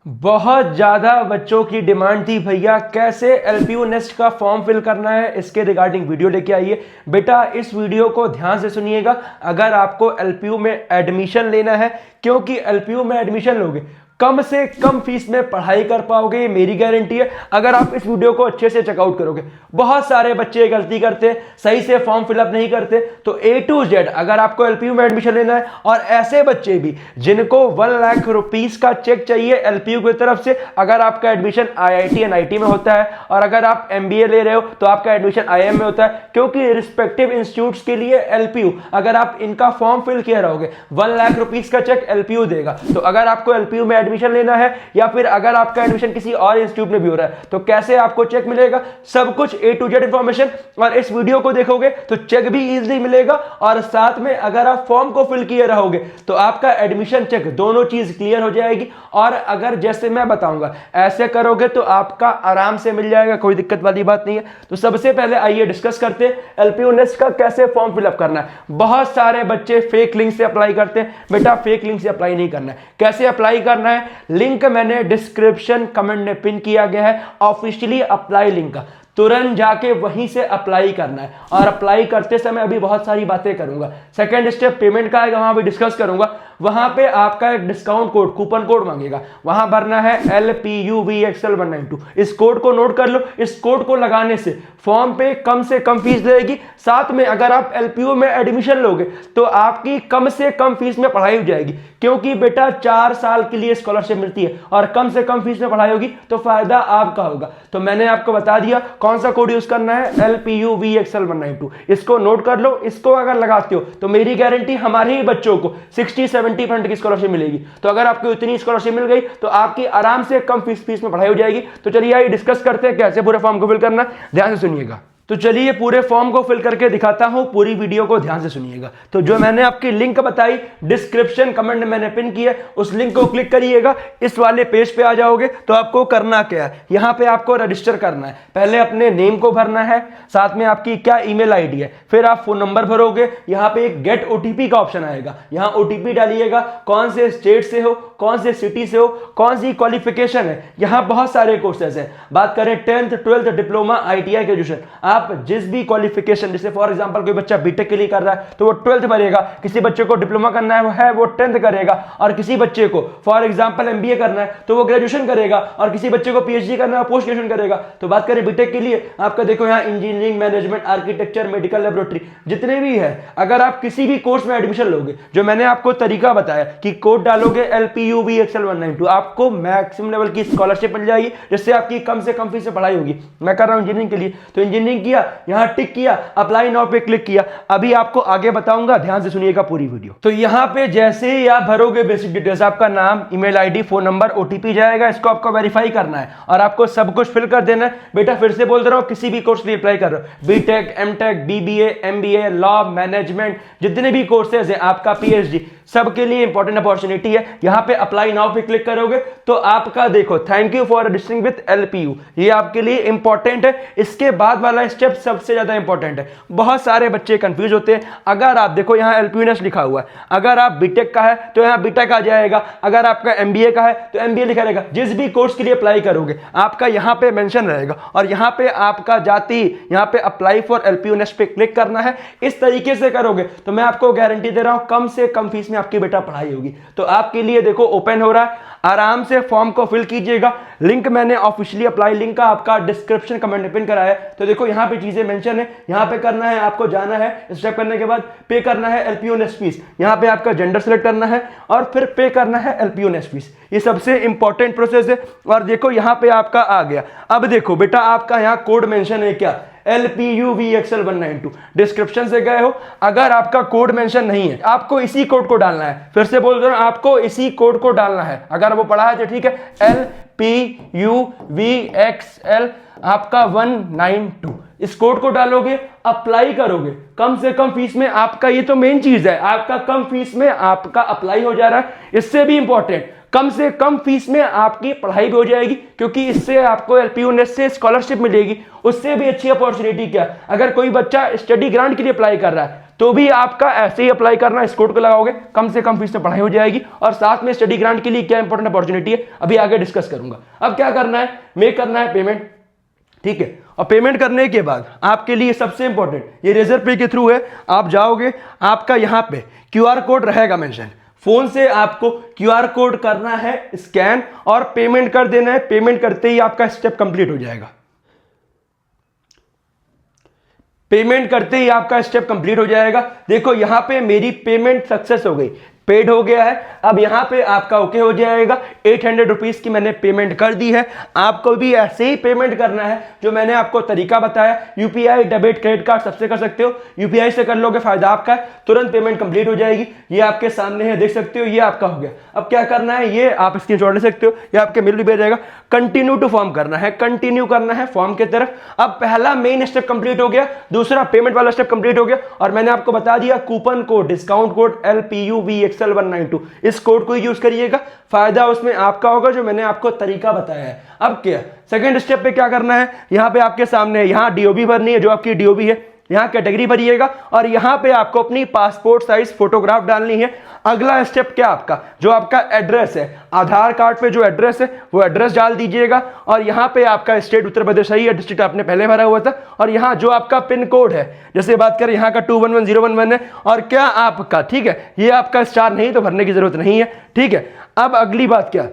बहुत ज़्यादा बच्चों की डिमांड थी भैया कैसे एलपीयू नेस्ट का फॉर्म फिल करना है, इसके रिगार्डिंग वीडियो लेके आइए। बेटा इस वीडियो को ध्यान से सुनिएगा अगर आपको एलपीयू में एडमिशन लेना है, क्योंकि एलपीयू में एडमिशन लोगे कम से कम फीस में पढ़ाई कर पाओगे, ये मेरी गारंटी है अगर आप इस वीडियो को अच्छे से चेकआउट करोगे। बहुत सारे बच्चे गलती करते हैं, सही से फॉर्म फिलअप नहीं करते। तो ए टू जेड अगर आपको एलपीयू में एडमिशन लेना है, और ऐसे बच्चे भी जिनको 1 लाख रुपीस का चेक चाहिए एलपीयू की तरफ से, अगर आपका एडमिशन आईआईटी एनआईटी में होता है और अगर आप एमबीए ले रहे हो तो आपका एडमिशन आईएम में होता है, क्योंकि रिस्पेक्टिव इंस्टीट्यूट्स के लिए एलपीयू अगर आप इनका फॉर्म फिल किए रहोगे 1 लाख रुपीस का चेक एलपीयू देगा। तो अगर आपको एलपीयू में एडमिशन लेना है या फिर अगर आपका एडमिशन किसी और इंस्टीट्यूट में भी हो रहा है तो कैसे आपको चेक मिलेगा, सब कुछ ए टू जेड इंफॉर्मेशन। और इस वीडियो को देखोगे तो चेक भी इजीली मिलेगा, और साथ में अगर आप फॉर्म को फिल किए रहोगे तो आपका एडमिशन चेक दोनों चीज क्लियर हो जाएगी। और अगर जैसे मैं बताऊंगा ऐसे करोगे तो आपका आराम से मिल जाएगा, कोई दिक्कत वाली बात नहीं है। तो सबसे पहले आइए डिस्कस करते हैं एलपीयू नेस्ट का कैसे फॉर्म फिलअप करना है। बहुत सारे बच्चे फेक लिंक से अप्लाई करते हैं, बेटा फेक लिंक से अप्लाई नहीं करना है। कैसे अप्लाई करना है, लिंक मैंने डिस्क्रिप्शन कमेंट में पिन किया गया है, ऑफिशियली अप्लाई लिंक का, तुरंत जाके वहीं से अप्लाई करना है। और अप्लाई करते समय अभी बहुत सारी बातें करूंगा। सेकंड स्टेप पेमेंट का है, वहां भी डिस्कस करूंगा। वहां पे आपका एक डिस्काउंट कोड कूपन कोड मांगेगा, वहां भरना है LPUVXL192। इस कोड को नोट कर लो। इस कोड को लगाने से फॉर्म पे कम से कम फीस लगेगी। साथ में अगर आप एलपीयू में एडमिशन लोगे तो आपकी कम से कम फीस में पढ़ाई हो जाएगी, क्योंकि बेटा 4 साल के लिए स्कॉलरशिप मिलती है और कम से कम फीस में पढ़ाई होगी तो फायदा आपका होगा। तो मैंने आपको बता दिया कौन सा कोड यूज करना है, LPUVXL192। इसको नोट कर लो। इसको अगर लगाते हो तो मेरी गारंटी हमारे ही बच्चों को 60-70% की स्कॉलरशिप मिलेगी। तो अगर आपको इतनी स्कॉलरशिप मिल गई तो आपकी आराम से कम फीस में पढ़ाई हो जाएगी। तो चलिए आइए डिस्कस करते हैं कैसे पूरे फॉर्म को फिल करना है, ध्यान से सुनिएगा। तो चलिए पूरे फॉर्म को फिल करके दिखाता हूं, पूरी वीडियो को ध्यान से सुनिएगा। तो जो मैंने आपकी लिंक बताई डिस्क्रिप्शन कमेंट में मैंने पिन किया, उस लिंक को क्लिक करिएगा, इस वाले पेज पे आ जाओगे। तो आपको करना क्या है, यहां पे आपको रजिस्टर करना है। पहले अपने नेम को भरना है, साथ में आपकी क्या ईमेल आईडी है, फिर आप फोन नंबर भरोगे। यहां पे एक गेट ओटीपी का ऑप्शन आएगा, यहां ओटीपी डालिएगा, कौन से स्टेट से हो, कौन से सिटी से हो, कौन सी क्वालिफिकेशन है। यहां बहुत सारे कोर्सेज हैं, बात करें 10th 12th diploma ITI graduation, आप जिस भी क्वालिफिकेशन, जैसे फॉर एग्जांपल कोई बच्चा बीटेक के लिए कर रहा है तो वो 12th भरेगा, किसी बच्चे को डिप्लोमा करना है वो 10th करेगा, और किसी बच्चे को फॉर एग्जांपल एमबीए करना है तो वो ग्रेजुएशन करेगा, और किसी बच्चे को पीएचडी करना है पोस्ट ग्रेजुएशन करेगा। तो बात करें बीटेक के लिए, आपका देखो यहाँ engineering, management, architecture, medical laboratory जितने भी है, अगर आप किसी भी कोर्स में एडमिशन लोगे, जो मैंने आपको तरीका बताया कि कोड डालोगे LPUVXL192, आपको मैक्सिमम लेवल की स्कॉलरशिप मिल जाएगी, जिससे आपकी कम से कम फीस से पढ़ाई होगी। मैं कर रहा हूं इंजीनियरिंग के लिए, तो इंजीनियरिंग किया, यहां टिक किया, अप्लाई नाउ पे क्लिक किया। अभी आपको आगे बताऊंगा, ध्यान से सुनिएगा पूरी वीडियो। तो यहां पे जैसे ही आप भरोगे बेसिक डिटेल्स, आपका नाम, email ID, phone number, OTP जाएगा, इसको आपको वेरीफाई करना है और आपको सब कुछ फिल कर देना है। बेटा फिर से बोल रहा हूं, किसी भी कोर्स के लिए अप्लाई कर रहे हो, BTech, MTech, BBA, MBA, law, management, जितने भी कोर्सेज है, आपका पीएचडी, सबके लिए इंपॉर्टेंट अपॉर्चुनिटी है। यहां पे अप्लाई नाउ पे क्लिक करोगे तो आपका देखो thank you for registering with LPU, ये आपके लिए इंपॉर्टेंट है। इसके बाद वाला स्टेप सबसे ज्यादा इंपॉर्टेंट है। बहुत सारे बच्चे कंफ्यूज होते हैं। अगर आप देखो यहां एलपीयू नेस्ट लिखा हुआ है, अगर आप बीटेक का है तो यहां बीटेक आ जाएगा, अगर आपका एमबीए का है तो एमबीए लिखा रहेगा। जिस भी कोर्स के लिए अप्लाई करोगे आपका यहां पे मेंशन रहेगा, और यहां पे आपका जाती यहां पे अप्लाई फॉर एलपीयू नेस्ट पे क्लिक करना है। इस तरीके से करोगे तो मैं आपको गारंटी दे रहा हूं कम से कम फीस में आपकी बेटा पढ़ाई होगी। तो आपके लिए देखो ओपन हो रहा है, आराम से फॉर्म को फिल कीजिएगा। लिंक मैंने ऑफिशियली अप्लाई लिंक का आपका डिस्क्रिप्शन कमेंट में पिन कराया है। तो देखो यहां पे चीजें मेंशन है, यहां पे करना है आपको, जाना है, स्टेप करने के बाद पे करना है एलपीयू नेस्ट फीस। यहां पे आपका जेंडर सेलेक्ट करना है और फिर पे करना है एलपीयू नेस्ट फीस। ये सबसे इंपॉर्टेंट प्रोसेस है। और देखो यहां पे आपका आ गया। अब देखो बेटा आपका यहां कोड मेंशन है क्या, LPUVXL192। डिस्क्रिप्शन से गए हो, अगर आपका कोड मेंशन नहीं है आपको इसी कोड को डालना है। फिर से बोल रहा हूं, आपको इसी कोड को डालना है। अगर वो पढ़ा है तो ठीक है, LPUVXL आपका 192, इस कोड को डालोगे, अप्लाई करोगे, कम से कम फीस में आपका, ये तो मेन चीज है, आपका कम फीस में आपका अप्लाई हो जा रहा है। इससे भी इंपॉर्टेंट, कम से कम फीस में आपकी पढ़ाई भी हो जाएगी, क्योंकि इससे आपको एलपीयू नेस्ट से स्कॉलरशिप मिलेगी। उससे भी अच्छी अपॉर्चुनिटी क्या, अगर कोई बच्चा स्टडी ग्रांट के लिए अप्लाई कर रहा है तो भी आपका ऐसे ही अप्लाई करना, इस कोड को लगाओगे, कम से कम फीस में पढ़ाई हो जाएगी। और साथ में स्टडी ग्रांट के लिए क्या इंपॉर्टेंट अपॉर्चुनिटी है अभी आगे डिस्कस करूंगा। अब क्या करना है, मेक करना है पेमेंट, ठीक है। और पेमेंट करने के बाद आपके लिए सबसे इंपॉर्टेंट ये रेजर पे के थ्रू है, आप जाओगे, आपका यहां पे क्यूआर कोड रहेगा मेंशन, फोन से आपको क्यूआर कोड करना है स्कैन और पेमेंट कर देना है। पेमेंट करते ही आपका स्टेप कंप्लीट हो जाएगा। पेमेंट करते ही आपका स्टेप कंप्लीट हो जाएगा। देखो यहां पे मेरी पेमेंट सक्सेस हो गई, पेड हो गया है। अब यहां पे आपका ओके हो जाएगा। 800 रुपीज की मैंने पेमेंट कर दी है। आपको भी ऐसे ही पेमेंट करना है जो मैंने आपको तरीका बताया। यूपीआई, डेबिट, क्रेडिट कार्ड सबसे कर सकते हो। यूपीआई से कर लोगे फायदा आपका है, तुरंत पेमेंट कंप्लीट हो जाएगी। ये आपके सामने है, देख सकते हो, ये आपका हो गया। अब क्या करना है, ये आप स्क्रीनशॉट ले सकते हो, ये आपके मेल भी भेज जाएगा। कंटिन्यू टू फॉर्म करना है, कंटिन्यू करना है फॉर्म की तरफ। अब पहला मेन स्टेप कंप्लीट हो गया, दूसरा पेमेंट वाला स्टेप कंप्लीट हो गया। और मैंने आपको बता दिया coupon code, discount code LPUVXL192, इस कोड को यूज करिएगा, फायदा उसमें आपका होगा जो मैंने आपको तरीका बताया है। अब क्या सेकंड स्टेप पे क्या करना है, यहां पे आपके सामने यहां डीओबी भरनी है, जो आपकी डीओबी है, यहां कैटेगरी भरिएगा और यहां पे आपको अपनी पासपोर्ट साइज फोटोग्राफ डालनी है। अगला स्टेप क्या आपका, जो आपका एड्रेस है, आधार कार्ड पे जो एड्रेस है वो एड्रेस डाल दीजिएगा। और यहां पे आपका स्टेट उत्तर प्रदेश है, डिस्ट्रिक्ट आपने पहले भरा हुआ था। और यहां जो आपका पिन कोड है, जैसे बात करें यहां का 211011 है। और क्या आपका, ठीक है, ये आपका स्टार नहीं तो भरने की जरूरत नहीं है, ठीक है। अब अगली बात क्या,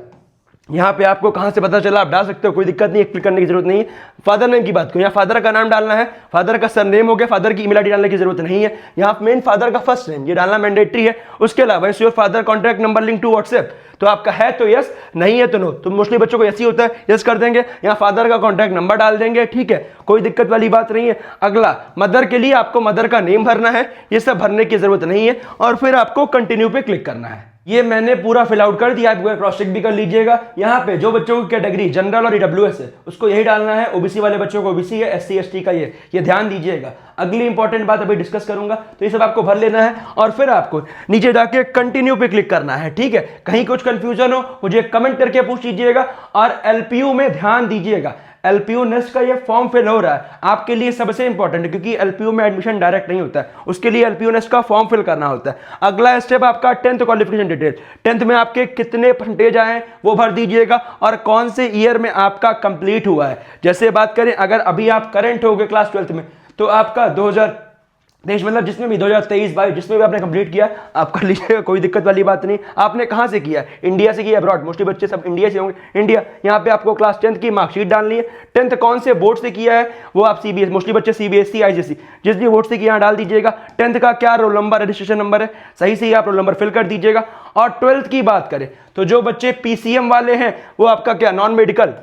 यहां पे आपको कहां से पता चला आप डाल सकते हो, कोई दिक्कत नहीं, क्लिक करने की जरूरत नहीं है। फादर नेम की बात करूं, यहाँ फादर का नाम डालना है, फादर का सरनेम हो गया, फादर की ईमेल आईडी डालने की जरूरत नहीं है। यहाँ मेन फादर का फर्स्ट नेम ये डालना मैंडेटरी है। उसके अलावा your father contact number link to WhatsApp, तो आपका है तो यस, नहीं है तो नो। तो मोस्टली बच्चों को यस ही होता है, यस कर देंगे। यहाँ फादर का कॉन्टैक्ट नंबर डाल देंगे, ठीक है, कोई दिक्कत वाली बात नहीं है। अगला मदर के लिए आपको मदर का नेम भरना है, ये सब भरने की जरूरत नहीं है। और फिर आपको कंटिन्यू पे क्लिक करना है। ये मैंने पूरा फिल आउट कर दिया, आप क्रॉस चेक भी कर लीजिएगा। यहाँ पे जो बच्चों की कैटेगरी जनरल और ईडब्ल्यूएस है उसको यही डालना है, ओबीसी वाले बच्चों को ओबीसी है, एससी एसटी का ये ध्यान दीजिएगा। अगली इंपॉर्टेंट बात अभी डिस्कस करूंगा, तो ये सब आपको भर लेना है और फिर आपको नीचे जाके कंटिन्यू पे क्लिक करना है, ठीक है। कहीं कुछ कंफ्यूजन हो मुझे कमेंट करके पूछ लीजिएगा। और एलपीयू में ध्यान दीजिएगा, एलपीयू नेस्ट का ये फॉर्म फिल हो रहा है आपके लिए सबसे इंपॉर्टेंट है, क्योंकि एलपीयू में एडमिशन डायरेक्ट नहीं होता है, उसके लिए एलपीयू नेस्ट का फॉर्म फिल करना होता है। अगला स्टेप आपका 10th क्वालिफिकेशन डिटेल, 10th में आपके कितने परसेंटेज आए वो भर दीजिएगा और कौन से ईयर में आपका कंप्लीट हुआ है। जैसे बात करें अगर अभी आप करंट हो गए क्लास 12th में, तो आपका 2023 मतलब जिसमें भी 2023-22 जिसमें भी आपने कंप्लीट किया आप कर लीजिएगा, कोई दिक्कत वाली बात नहीं। आपने कहां से किया, इंडिया से किया, अब्रॉड, मोस्टली बच्चे सब इंडिया से होंगे, इंडिया। यहाँ पे आपको क्लास 10th की मार्कशीट डालनी है, 10th कौन से बोर्ड से किया है वो आप सीबीएसई, मोस्टली बच्चे सीबीएसई आईसीएसई जिस भी बोर्ड से किया यहाँ डाल दीजिएगा। 10th का क्या रोल नंबर रजिस्ट्रेशन नंबर है, सही से ही आप रोल नंबर फिल कर दीजिएगा। और 12th की बात करें तो जो बच्चे पीसीएम वाले हैं वो आपका क्या नॉन मेडिकल,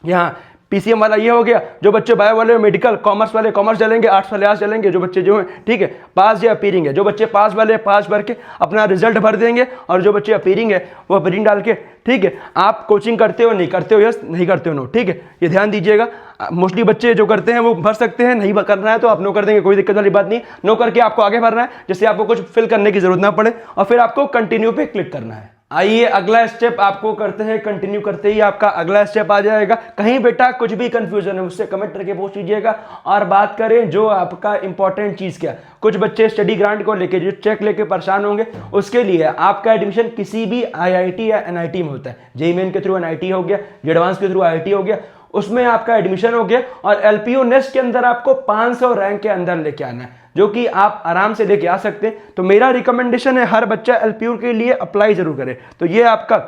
यहाँ पीसीएम वाला ये हो गया। जो बच्चे बायो वाले मेडिकल, कॉमर्स वाले कॉमर्स डालेंगे, आर्ट्स वाले आर्ट्स डालेंगे, जो बच्चे जो हैं, ठीक है, पास या अपीयरिंग है। जो बच्चे पास वाले पास भर के अपना रिजल्ट भर देंगे और जो बच्चे अपीयरिंग है वो अपीयरिंग डाल के, ठीक है। आप कोचिंग करते हो नहीं करते हो यस, नहीं करते हो नो, ठीक है, ये ध्यान दीजिएगा। मोस्टली बच्चे जो करते हैं वो भर सकते हैं, नहीं करना है तो आप नो कर देंगे, कोई दिक्कत वाली बात नहीं। नो करके आपको आगे भरना है जिससे आपको कुछ फिल करने की जरूरत ना पड़े और फिर आपको कंटिन्यू पे क्लिक करना है। आइए अगला स्टेप आपको करते हैं, कंटिन्यू करते ही आपका अगला स्टेप आ जाएगा। कहीं बेटा कुछ भी कंफ्यूजन है उससे कमेंट करके पूछ लीजिएगा। और बात करें जो आपका इंपॉर्टेंट चीज क्या, कुछ बच्चे स्टडी ग्रांट को लेके जो चेक लेके परेशान होंगे, उसके लिए आपका एडमिशन किसी भी आईआईटी या एनआईटी में होता है। जेईई मेन के थ्रू एनआईटी हो गया, एडवांस के थ्रू आईआईटी हो गया, उसमें आपका एडमिशन हो गया। और एलपीयू नेस्ट के अंदर आपको 500 रैंक के अंदर लेके आना है, जो कि आप आराम से लेके आ सकते हैं। तो मेरा रिकमेंडेशन है हर बच्चा एलपीयू के लिए अप्लाई जरूर करे। तो ये आपका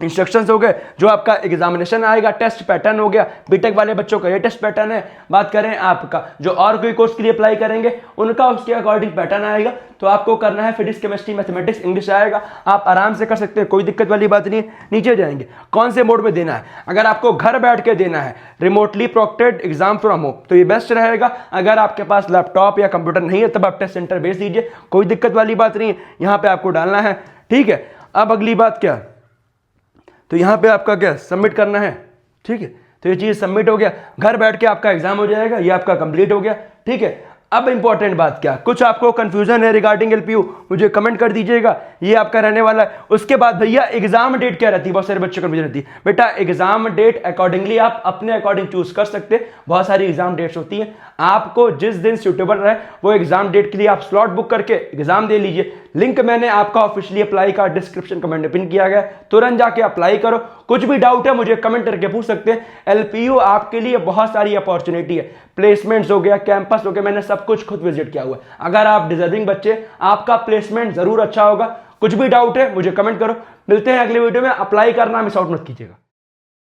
इंस्ट्रक्शंस हो गए, जो आपका एग्जामिनेशन आएगा, टेस्ट पैटर्न हो गया। बीटेक वाले बच्चों का ये टेस्ट पैटर्न है। बात करें आपका जो और कोई कोर्स के लिए अप्लाई करेंगे उनका उसके अकॉर्डिंग पैटर्न आएगा। तो आपको करना है फिजिक्स, केमिस्ट्री, मैथमेटिक्स, इंग्लिश आएगा, आप आराम से कर सकते हैं, कोई दिक्कत वाली बात नहीं है। नीचे जाएंगे कौन से मोड में देना है, अगर आपको घर बैठ के देना है remotely proctored exam from home तो ये बेस्ट रहेगा। अगर आपके पास लैपटॉप या कंप्यूटर नहीं है तब आप टेस्ट सेंटर भेज दीजिए, कोई दिक्कत वाली बात नहीं है। यहाँ पे आपको डालना है, ठीक है। अब अगली बात क्या, तो यहां पे आपका क्या सबमिट करना है, ठीक है। तो ये चीज सबमिट हो गया, घर बैठ के आपका एग्जाम हो जाएगा, ये आपका कंप्लीट हो गया, ठीक है। अब इंपॉर्टेंट बात क्या, कुछ आपको कंफ्यूजन है रिगार्डिंग एलपीयू, मुझे कमेंट कर दीजिएगा, ये आपका रहने वाला है। उसके बाद भैया एग्जाम डेट क्या रहती है, बहुत सारे बच्चों को कंफ्यूजन रहती है। बेटा एग्जाम डेट अकॉर्डिंगली आप अपने अकॉर्डिंग चूज कर सकते हैं, बहुत सारी एग्जाम डेट्स होती हैं, आपको जिस दिन सुटेबल रहे वो एग्जाम डेट के लिए आप स्लॉट बुक करके एग्जाम दे लीजिए। लिंक मैंने आपका ऑफिशियली अप्लाई का डिस्क्रिप्शन कमेंट में पिन किया गया, तुरंत जाके अप्लाई करो। कुछ भी डाउट है मुझे कमेंट करके पूछ सकते हैं। एलपीयू आपके लिए बहुत सारी अपॉर्चुनिटी है, प्लेसमेंट्स हो गया, कैंपस हो गया, मैंने सब कुछ खुद विजिट किया हुआ है। अगर आप डिजर्विंग बच्चे, आपका प्लेसमेंट जरूर अच्छा होगा। कुछ भी डाउट है मुझे कमेंट करो। मिलते हैं अगले वीडियो में, अप्लाई करना मिस आउट मत कीजिएगा।